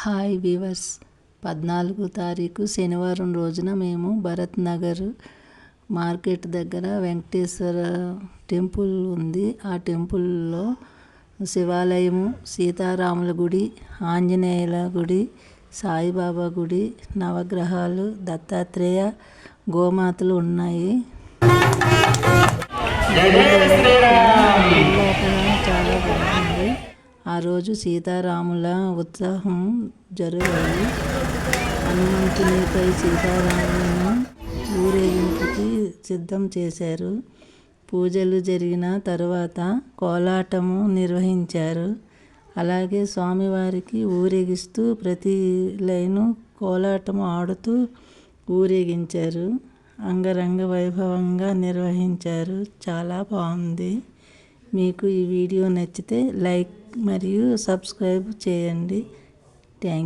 Hi weavers, 14 తారీఖు శనివారం రోజున మేము భరత్ నగర్ మార్కెట్ దగ్గర వెంకటేశ్వర టెంపుల్ ఉంది. ఆ టెంపుల్లో శివాలయము, సీతారాముల గుడి, ఆంజనేయుల గుడి, సాయిబాబా గుడి, నవగ్రహాలు, దత్తాత్రేయ, గోమాతలు ఉన్నాయి. చాలా బాగుంది. ఆ రోజు సీతారాముల ఉత్సవం జరిగాయి. హనుమంతునిపై సీతారాములను ఊరేగింపుకి సిద్ధం చేశారు. పూజలు జరిగిన తరువాత కోలాటము నిర్వహించారు. అలాగే స్వామివారికి ఊరేగిస్తూ ప్రతి లైను కోలాటము ఆడుతూ ఊరేగించారు. అంగరంగ వైభవంగా నిర్వహించారు. చాలా బాగుంది. మీకు ఈ వీడియో నచ్చితే లైక్ మరియు సబ్స్క్రైబ్ చేయండి. Thank you.